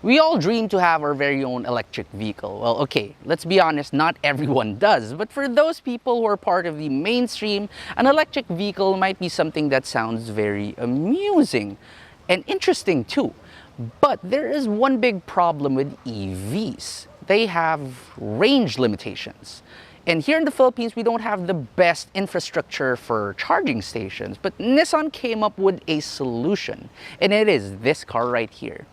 We all dream to have our very own electric vehicle. Well, okay, let's be honest, not everyone does. But for those people who are part of the mainstream, an electric vehicle might be something that sounds very amusing and interesting too. But there is one big problem with EVs. They have range limitations. And here in the Philippines, we don't have the best infrastructure for charging stations. But Nissan came up with a solution, and it is this car right here.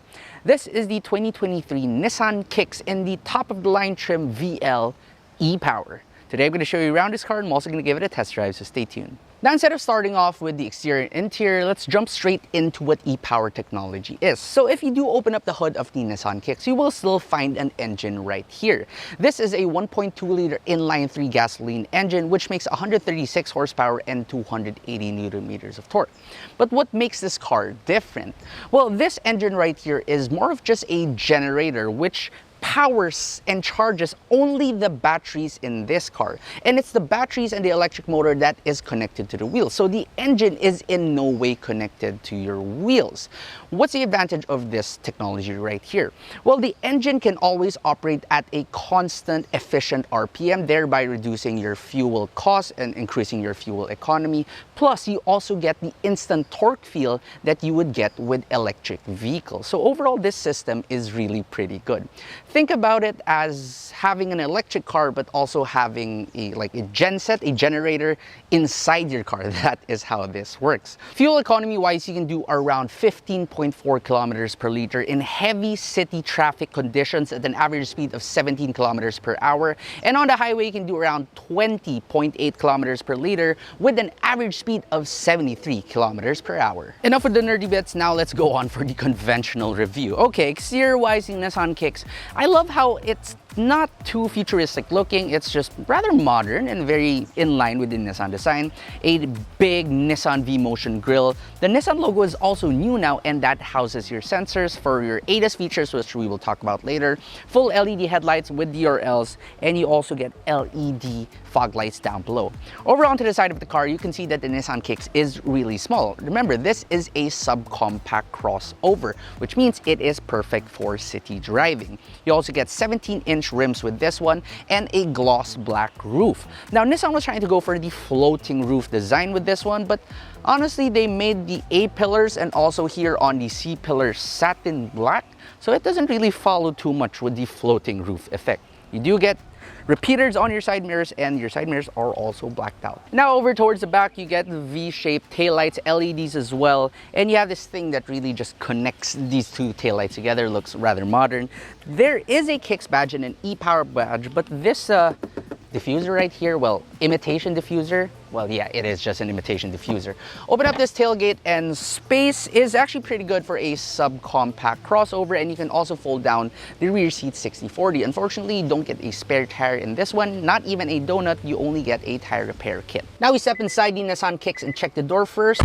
This is the 2023 Nissan Kicks in the top-of-the-line trim VL e-Power. Today I'm going to show you around this car and I'm also going to give it a test drive, so stay tuned. Now, instead of starting off with the exterior and interior, let's jump straight into what e-Power technology is. So if you do open up the hood of the Nissan Kicks, you will still find an engine right here. This is a 1.2-liter inline-3 gasoline engine, which makes 136 horsepower and 280 newton meters of torque. But what makes this car different? Well, this engine right here is more of just a generator, which powers and charges only the batteries in this car, and it's the batteries and the electric motor that is connected to the wheels, so the engine is in no way connected to your wheels. What's the advantage of this technology right here? Well, the engine can always operate at a constant efficient RPM, thereby reducing your fuel costs and increasing your fuel economy. Plus, you also get the instant torque feel that you would get with electric vehicles. So overall, this system is really pretty good. Think about it as having an electric car, but also having a genset, a generator inside your car. That is how this works. Fuel economy wise, you can do around 15.4 kilometers per liter in heavy city traffic conditions at an average speed of 17 kilometers per hour. And on the highway, you can do around 20.8 kilometers per liter with an average speed of 73 kilometers per hour. Enough with the nerdy bits, now let's go on for the conventional review. Okay, exterior wise in Nissan Kicks, I love how it's not too futuristic looking. It's just rather modern and very in line with the Nissan design. A big Nissan V-Motion grille. The Nissan logo is also new now, and that houses your sensors for your ADAS features, which we will talk about later. Full LED headlights with DRLs, and you also get LED fog lights down below. Over onto the side of the car, you can see that the Nissan Kicks is really small. Remember, this is a subcompact crossover, which means it is perfect for city driving. You also get 17-inch rims with this one and a gloss black roof. Now, Nissan was trying to go for the floating roof design with this one, but honestly, they made the A pillars and also here on the C pillars satin black, so it doesn't really follow too much with the floating roof effect. You do get repeaters on your side mirrors, and your side mirrors are also blacked out. Now over towards the back, you get V-shaped taillights, LEDs as well, and you have this thing that really just connects these two taillights together. Looks rather modern. There is a Kicks badge and an e-Power badge, but this diffuser right here, well, imitation diffuser, well, yeah, it is just an imitation diffuser. Open up this tailgate and space is actually pretty good for a subcompact crossover, and you can also fold down the rear seat 60/40. Unfortunately, you don't get a spare tire in this one, not even a donut. You only get a tire repair kit. Now we step inside the Nissan Kicks and check the door first.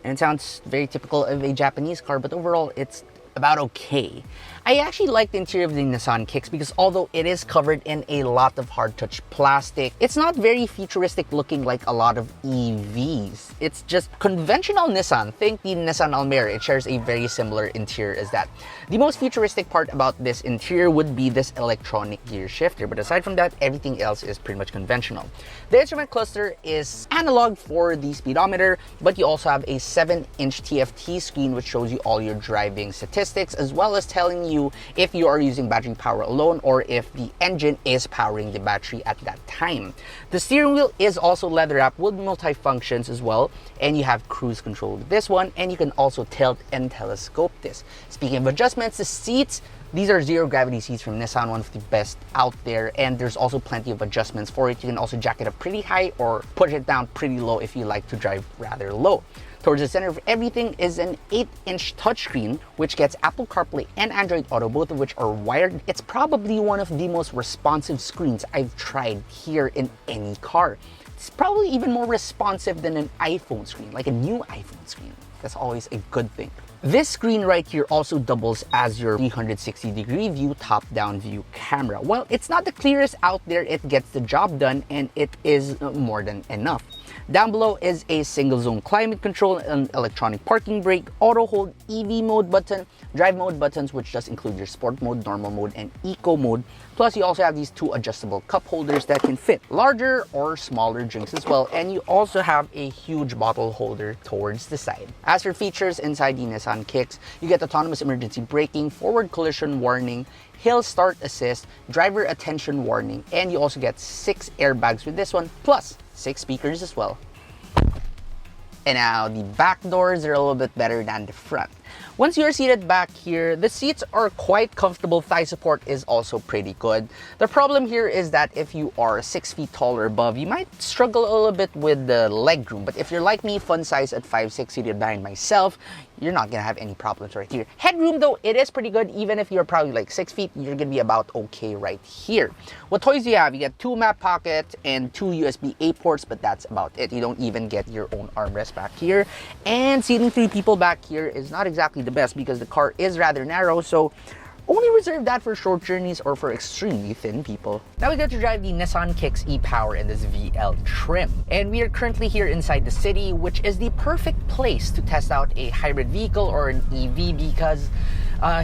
And it sounds very typical of a Japanese car, but overall it's about okay. I actually like the interior of the Nissan Kicks because although it is covered in a lot of hard touch plastic, it's not very futuristic looking like a lot of EVs. It's just conventional Nissan. Think the Nissan Almera. It shares a very similar interior as that. The most futuristic part about this interior would be this electronic gear shifter, but aside from that, everything else is pretty much conventional. The instrument cluster is analog for the speedometer, but you also have a 7-inch TFT screen which shows you all your driving statistics, as well as telling you if you are using battery power alone or if the engine is powering the battery at that time. The steering wheel is also leather wrapped with multi-functions as well, and you have cruise control with this one, and you can also tilt and telescope this. Speaking of adjustments, the seats, these are Zero Gravity seats from Nissan, one of the best out there, and there's also plenty of adjustments for it. You can also jack it up pretty high or push it down pretty low if you like to drive rather low. Towards the center of everything is an 8-inch touchscreen, which gets Apple CarPlay and Android Auto, both of which are wired. It's probably one of the most responsive screens I've tried here in any car. It's probably even more responsive than an iPhone screen, like a new iPhone screen. That's always a good thing. This screen right here also doubles as your 360-degree view, top-down view camera. Well, it's not the clearest out there, it gets the job done, and it is more than enough. Down below is a single zone climate control, an electronic parking brake, auto hold, EV mode button, drive mode buttons, which does include your sport mode, normal mode, and eco mode. Plus, you also have these two adjustable cup holders that can fit larger or smaller drinks as well. And you also have a huge bottle holder towards the side. As for features inside the Nissan Kicks, you get autonomous emergency braking, forward collision warning, hill start assist, driver attention warning, and you also get 6 airbags with this one, plus 6 speakers as well. And now the back doors are a little bit better than the front. Once you're seated back here, the seats are quite comfortable. Thigh support is also pretty good. The problem here is that if you are 6 feet tall or above, you might struggle a little bit with the leg room. But if you're like me, fun size at 5'6", seated behind myself, you're not gonna have any problems right here. Headroom though, it is pretty good. Even if you're probably like 6 feet, you're gonna be about okay right here. What toys do you have? You get 2 map pockets and 2 USB-A ports, but that's about it. You don't even get your own armrest back here. And seating 3 people back here is not exactly the best because the car is rather narrow, so only reserve that for short journeys or for extremely thin people. Now we get to drive the Nissan Kicks e-Power in this VL trim. And we are currently here inside the city, which is the perfect place to test out a hybrid vehicle or an EV because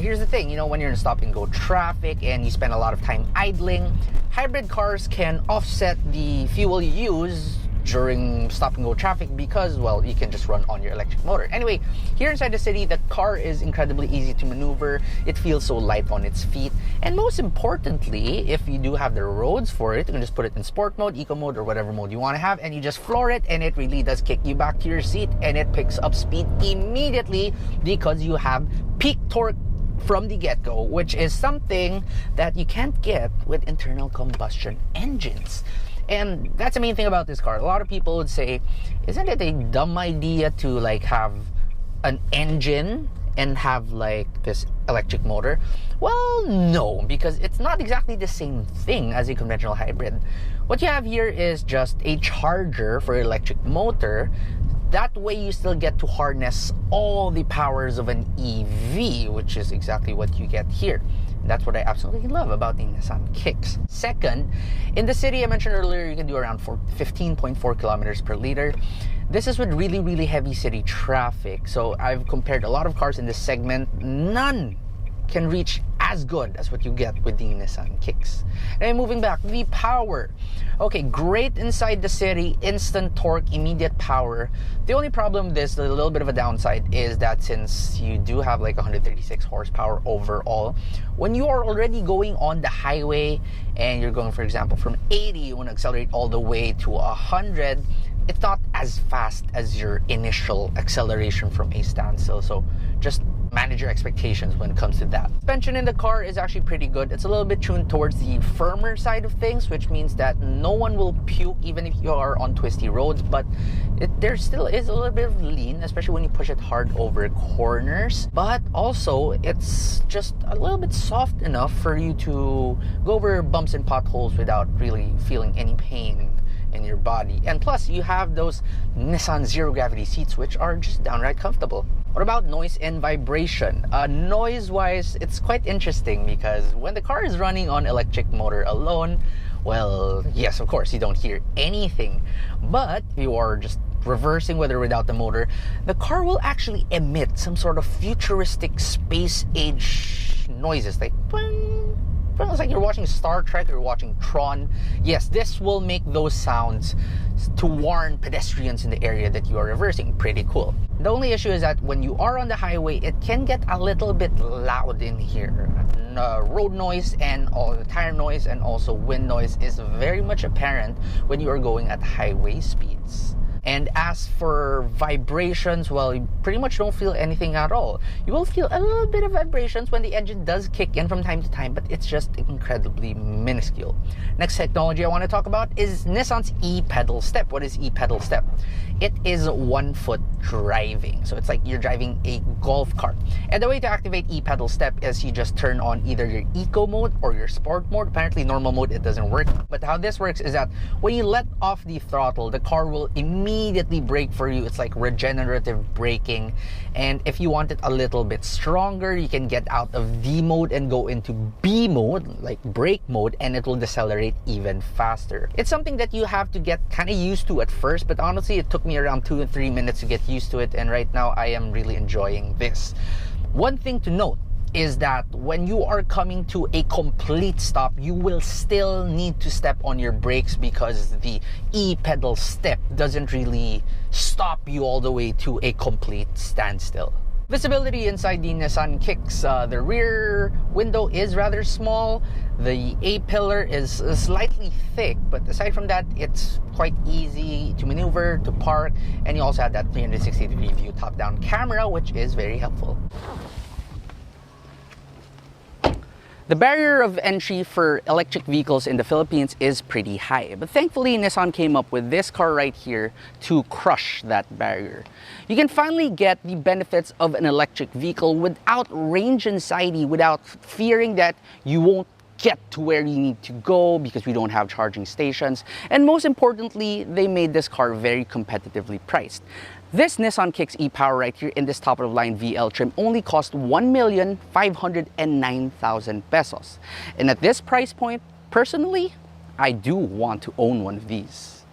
here's the thing, you know, when you're in stop and go traffic and you spend a lot of time idling, hybrid cars can offset the fuel you use during stop and go traffic because, well, you can just run on your electric motor. Anyway, here inside the city, the car is incredibly easy to maneuver. It feels so light on its feet. And most importantly, if you do have the roads for it, you can just put it in sport mode, eco mode, or whatever mode you want to have, and you just floor it, and it really does kick you back to your seat, and it picks up speed immediately because you have peak torque from the get-go, which is something that you can't get with internal combustion engines. And that's the main thing about this car. A lot of people would say, isn't it a dumb idea to like have an engine and have like this electric motor? Well, no, because it's not exactly the same thing as a conventional hybrid. What you have here is just a charger for electric motor. That way you still get to harness all the powers of an EV, which is exactly what you get here. That's what I absolutely love about the Nissan Kicks. Second, in the city, I mentioned earlier, you can do around 15.4 kilometers per liter. This is with really, really heavy city traffic. So I've compared a lot of cars in this segment. None can reach as good as what you get with the Nissan Kicks. And moving back, the power. Okay, great inside the city, instant torque, immediate power. The only problem with this, a little bit of a downside, is that since you do have like 136 horsepower overall, when you are already going on the highway and you're going, for example, from 80, you want to accelerate all the way to 100, it's not as fast as your initial acceleration from a standstill. So just manage your expectations when it comes to that. Suspension in the car is actually pretty good. It's a little bit tuned towards the firmer side of things, which means that no one will puke even if you are on twisty roads, but there still is a little bit of lean, especially when you push it hard over corners. But also, it's just a little bit soft enough for you to go over bumps and potholes without really feeling any pain in your body. And plus, you have those Nissan Zero Gravity seats, which are just downright comfortable. What about noise and vibration? Noise-wise, it's quite interesting because when the car is running on electric motor alone, well, yes, of course, you don't hear anything. But if you are just reversing with or without the motor, the car will actually emit some sort of futuristic space-age noises, like it's like you're watching Star Trek or watching Tron. Yes, this will make those sounds to warn pedestrians in the area that you are reversing. Pretty cool. The only issue is that when you are on the highway, it can get a little bit loud in here. Road noise and all the tire noise and also wind noise is very much apparent when you are going at highway speeds. And as for vibrations, well, you pretty much don't feel anything at all. You will feel a little bit of vibrations when the engine does kick in from time to time, but it's just incredibly minuscule. Next technology I want to talk about is Nissan's e-pedal step. What is e-pedal step? it is 1 foot driving. So it's like you're driving a golf cart. And the way to activate e-pedal step is you just turn on either your eco mode or your sport mode. Apparently normal mode, it doesn't work. But how this works is that when you let off the throttle, the car will immediately brake for you. It's like regenerative braking. And if you want it a little bit stronger, you can get out of D mode and go into B mode, like brake mode, and it will decelerate even faster. It's something that you have to get kind of used to at first, but honestly, it took me around 2 to 3 minutes to get used to it, and right now I am really enjoying this. One thing to note is that when you are coming to a complete stop, you will still need to step on your brakes because the e-pedal step doesn't really stop you all the way to a complete standstill. Visibility inside the Nissan Kicks, the rear window is rather small. The A-pillar is slightly thick, but aside from that, it's quite easy to maneuver, to park, and you also have that 360-degree view top-down camera, which is very helpful. The barrier of entry for electric vehicles in the Philippines is pretty high, but thankfully Nissan came up with this car right here to crush that barrier. You can finally get the benefits of an electric vehicle without range anxiety, without fearing that you won't get to where you need to go because we don't have charging stations. And most importantly, they made this car very competitively priced. This Nissan Kicks e-Power right here in this top-of-the-line VL trim only cost 1,509,000 pesos. And at this price point, personally, I do want to own one of these.